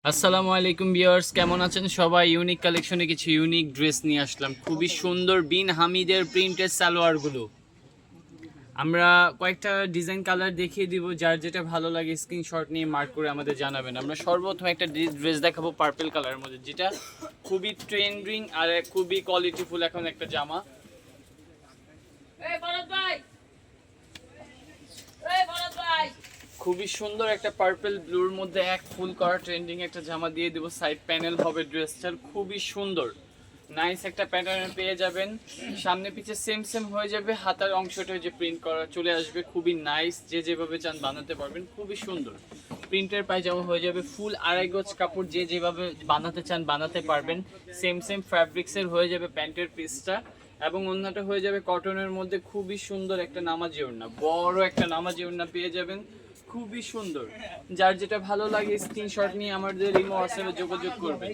আসসালামু আলাইকুম ভিউয়ার্স, কেমন আছেন সবাই? ইউনিক কালেকশনে কিছু ইউনিক ড্রেস নিয়ে আসলাম। খুবই সুন্দর বিন হামিদের প্রিন্টেড সালোয়ারগুলো। আমরা কয়েকটা ডিজাইন কালার দেখিয়ে দিব, যার যেটা ভালো লাগে স্ক্রিনশট নিয়ে মার্ক করে আমাদের জানাবেন। আমরা সর্বপ্রথম একটা ড্রেস দেখাবো পার্পল কালারের মধ্যে, যেটা খুবই ট্রেন্ডিং আর খুবই কোয়ালিটিফুল এখন একটা জামা। খুবই সুন্দর একটা পার্পল ব্লুর মধ্যে এক ফুল করা ট্রেন্ডিং একটা জামা দিয়ে দেবো। সাইড প্যানেল হবে ড্রেসটার, খুবই সুন্দর নাইস একটা প্যাটার্ন পেয়ে যাবেন। সামনে পিছে সেম সেম হয়ে যাবে, হাতার অংশটা যে প্রিন্ট করা চলে আসবে, খুবই নাইস। যে যেভাবে চান বানাতে পারবেন, খুবই সুন্দর প্রিন্টের পায়জামা হয়ে যাবে। ফুল আড়াই গজ কাপড়, যে যেভাবে বানাতে চান বানাতে পারবেন। সেম সেম ফ্যাব্রিক্সের হয়ে যাবে প্যান্টের পিসটা, এবং অন্যটা হয়ে যাবে কটনের মধ্যে। খুবই সুন্দর একটা নামাজি ওড়না, বড় একটা নামাজি ওড়না পেয়ে যাবেন, খুবই সুন্দর। যার যেটা ভালো লাগে স্ক্রিনশট নিয়ে আমাদের ইমো হোয়াটসঅ্যাপে যোগাযোগ করবেন।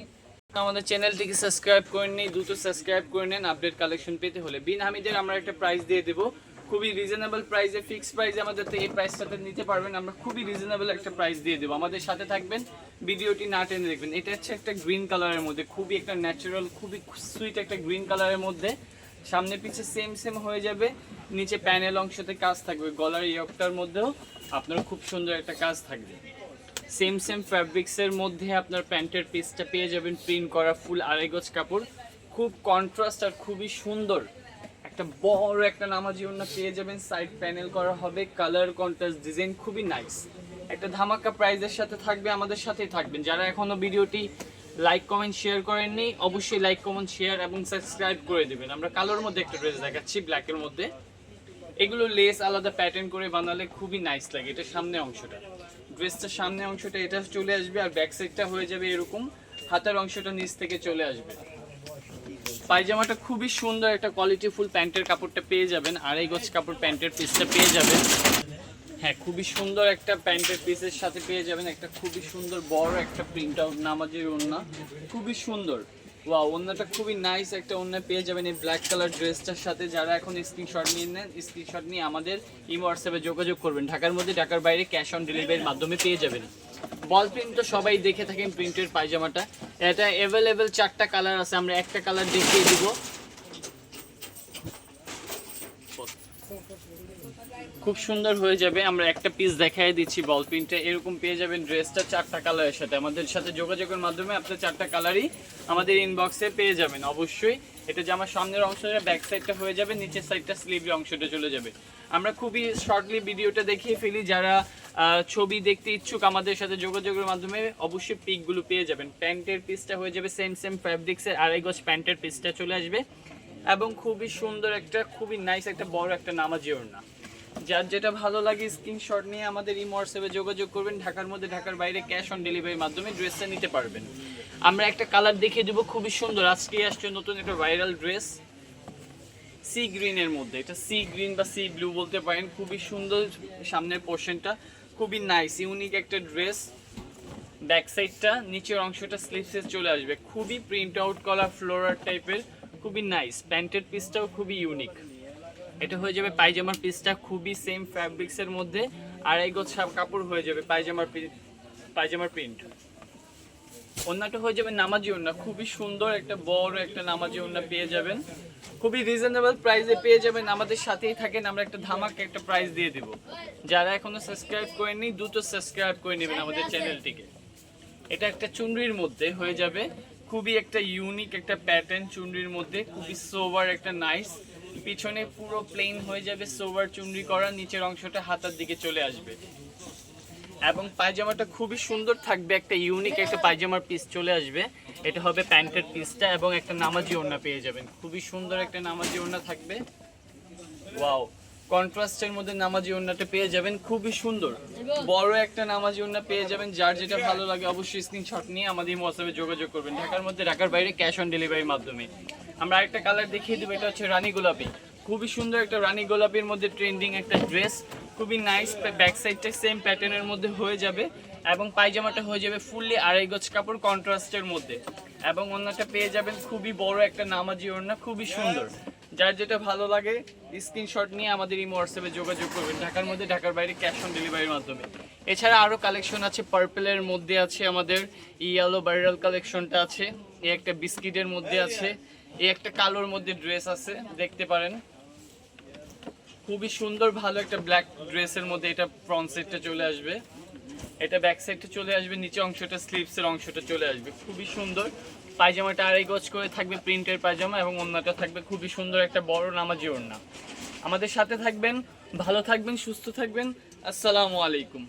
আমাদের চ্যানেলটিকে সাবস্ক্রাইব করে নিই, দ্রুত সাবস্ক্রাইব করে নেন আপডেট কালেকশন পেতে হলে। বিন হামিদের আমরা একটা প্রাইস দিয়ে দেবো, খুবই রিজনেবল প্রাইসে, ফিক্সড প্রাইসে আমাদের তো এই প্রাইসটাতে নিতে পারবেন। আমরা খুবই রিজনেবল একটা প্রাইস দিয়ে দেবো, আমাদের সাথে থাকবেন, ভিডিওটি না টেনে দেখবেন। এটা হচ্ছে একটা গ্রিন কালারের মধ্যে, খুবই একটা ন্যাচারাল, খুবই সুইট একটা গ্রিন কালারের মধ্যে। সামনে পিছে সেম সেম হয়ে যাবে, নিচে প্যানেল অংশতে কাজ থাকবে, গলার ইয়কটার মধ্যেও আপনার খুব সুন্দর একটা কাজ থাকবে। সেম সেম ফ্যাব্রিক্সের মধ্যে আপনার প্যান্টের পিসটা পেয়ে যাবেন, প্রিন্ট করা ফুল আড়াই গজ কাপড়, খুব কন্ট্রাস্ট আর খুবই সুন্দর একটা বড় একটা নামাজি ওড়না পেয়ে যাবেন। সাইড প্যানেল করা হবে, কালার কন্ট্রাস্ট ডিজাইন, খুবই নাইস একটা ধামাকা প্রাইজের সাথে থাকবে। আমাদের সাথেই থাকবেন। যারা এখনো ভিডিওটি লাইক কমেন্ট শেয়ার করেননি, অবশ্যই লাইক কমেন্ট শেয়ার এবং সাবস্ক্রাইব করে দেবেন। আমরা কালোর মধ্যে একটা ড্রেস দেখাচ্ছি, ব্ল্যাকের মধ্যে। এগুলো লেস আলাদা প্যাটার্ন করে বানালে খুবই নাইস লাগে। এটা সামনে অংশটা, ড্রেসটার সামনে অংশটা এটা চলে আসবে, আর ব্যাক সাইডটা হয়ে যাবে এরকম, হাতার অংশটা নিচ থেকে চলে আসবে। পায়জামাটা খুবই সুন্দর একটা কোয়ালিটি ফুল প্যান্টের কাপড়টা পেয়ে যাবেন, আড়াই গজ কাপড় প্যান্টের পিসটা পেয়ে যাবেন। হ্যাঁ, খুবই সুন্দর একটা প্যান্টের পিসের সাথে পেয়ে যাবেন একটা খুবই সুন্দর বড় একটা প্রিন্ট আউট নামাজের ওড়না, খুবই সুন্দর। ওয়াও, ওড়নাটা খুবই নাইস একটা ওড়না পেয়ে যাবেন এই ব্ল্যাক কালার ড্রেসটার সাথে। যারা এখন স্ক্রিনশট নিয়ে নেন, স্ক্রিনশট নিয়ে আমাদের ইমো হোয়াটসঅ্যাপে যোগাযোগ করবেন। ঢাকার মধ্যে, ঢাকার বাইরে ক্যাশ অন ডেলিভারির মাধ্যমে পেয়ে যাবেন। বল প্রিন্ট তো সবাই দেখে থাকেন প্রিন্টের পায়জামাটা। এটা অ্যাভেলেবেল 4টা কালার আছে, আমরা একটা কালার দেখিয়ে দিব। খুব সুন্দর হয়ে যাবে, আমরা একটা পিস দেখাই দিচ্ছি বল প্রিন্টে। এরকম পেয়ে যাবেন ড্রেসটা 4টা কালারের সাথে। আমাদের সাথে যোগাযোগের মাধ্যমে আপনার 4টা কালারই আমাদের ইনবক্সে পেয়ে যাবেন অবশ্যই। এটা যে আমার সামনের অংশটা, ব্যাক সাইডটা হয়ে যাবে, নিচের সাইডটা স্লিভের অংশটা চলে যাবে। আমরা খুবই শর্টলি ভিডিওটা দেখিয়ে ফেলি। যারা ছবি দেখতে ইচ্ছুক আমাদের সাথে যোগাযোগের মাধ্যমে অবশ্যই পিকগুলো পেয়ে যাবেন। প্যান্টের পিসটা হয়ে যাবে সেম সেম ফ্যাব্রিক্সের, আড়াই গজ প্যান্টের পিসটা চলে আসবে, এবং খুবই সুন্দর একটা, খুবই নাইস একটা বড় একটা নামাজি ওড়না। যার যেটা ভালো লাগে স্ক্রিনশট নিয়ে আমাদের এই হোয়াটসঅ্যাপে যোগাযোগ করবেন। ঢাকার মধ্যে, ঢাকার বাইরে ক্যাশ অন ডেলিভারির মাধ্যমে ড্রেসটা নিতে পারবেন। আমরা একটা কালার দেখিয়ে দেবো, খুবই সুন্দর। আজকে আসছে নতুন একটা ভাইরাল ড্রেস সি গ্রিনের মধ্যে। এটা সি গ্রিন বা সি ব্লু বলতে পারেন, খুবই সুন্দর সামনের পোর্শনটা, খুবই নাইস ইউনিক একটা ড্রেস। ব্যাক সাইডটা, নিচের অংশটা স্লিভসে চলে আসবে, খুবই প্রিন্ট আউট করা ফ্লোরার টাইপের, খুবই নাইস। প্যান্টের পিসটাও খুবই ইউনিক। এটা হয়ে যাবে পায়জামার পিসটা, খুবই সেম ফ্যাব্রিক্সের মধ্যে, আড়াই গজ কাপড় হয়ে যাবে পায়জামার প্রিন্ট। ওড়নাটা হয়ে যাবে নামাজি ওড়না, খুবই সুন্দর একটা বড় একটা নামাজি ওড়না পেয়ে যাবেন, খুবই রিজনেবল প্রাইসে পেয়ে যাবেন। আমাদের সাথেই থাকেন, আমরা একটা ধামাকা একটা প্রাইস দিয়ে দেব। যারা এখনো সাবস্ক্রাইব করেননি, দ্রুত সাবস্ক্রাইব করে নেবেন আমাদের চ্যানেলটিকে। এটা একটা চুনরির মধ্যে হয়ে যাবে, খুবই একটা ইউনিক একটা প্যাটার্ন চুনরির মধ্যে, খুবই সোবার একটা নাইস। পিছনে পুরো প্লেন হয়ে যাবে, সোবার চুনরি করা, নিচের অংশটা হাতার দিকে চলে আসবে, এবং পায়জামাটা খুবই সুন্দর থাকবে, একটা ইউনিক একটা পায়জামার পিস চলে আসবে। এটা হবে প্যান্টের পিসটা, এবং একটা নামাজি ওড়না পেয়ে যাবেন, খুবই সুন্দর একটা নামাজি ওড়না থাকবে। ওয়াও, কন্ট্রাস্টের মধ্যে নামাজি ওড়নাটা পেয়ে যাবেন, খুবই সুন্দর বড় একটা নামাজি ওড়না পেয়ে যাবেন। যার যেটা ভালো লাগে অবশ্যই স্ক্রিনশট নিয়ে আমাদের হোয়াটসঅ্যাপে যোগাযোগ করবেন। ঢাকার মধ্যে, ঢাকার বাইরে ক্যাশ অন ডেলিভারির মাধ্যমে। আমরা আরেকটা কালার দেখিয়ে দেবো, এটা হচ্ছে রানী গোলাপি, খুবই সুন্দর একটা রানী গোলাপির মধ্যে ট্রেন্ডিং একটা ড্রেস, খুবই নাইস। ব্যাক সাইডটা সেম প্যাটার্নের মধ্যে হয়ে যাবে, এবং পায়জামাটা হয়ে যাবে ফুললি আড়াই গজ কাপড় কন্ট্রাস্টের মধ্যে, এবং ওড়নাটা পেয়ে যাবেন খুবই বড় একটা নামাজি ওড়না, খুবই সুন্দর। যার যেটা ভালো লাগে স্ক্রিনশট নিয়ে আমাদের এই হোয়াটসঅ্যাপে যোগাযোগ করবেন। ঢাকার মধ্যে, ঢাকার বাইরে ক্যাশ অন ডেলিভারির মাধ্যমে। এছাড়া আরও কালেকশন আছে, পার্পেলের মধ্যে আছে আমাদের ইয়েলো ভাইরাল কালেকশনটা আছে, এই একটা বিস্কিটের মধ্যে আছে, এই একটা কালোর মধ্যে ড্রেস আছে, দেখতে পারেন খুবই সুন্দর ভালো একটা ব্ল্যাক ড্রেসের মধ্যে এটা ফ্রন্ট সাইডটা চলে আসবে, এটা ব্যাক সাইডটা চলে আসবে, নিচে অংশটা স্লিভসের অংশটা চলে আসবে, খুবই সুন্দর। পায়জামাটা 2.5 গজ করে থাকবে প্রিন্টের পায়জামা এবং ওড়নাটা থাকবে খুবই সুন্দর একটা বড় নামাজি ওড়না। আমাদের সাথে থাকবেন, ভালো থাকবেন, সুস্থ থাকবেন। আসসালামু আলাইকুম।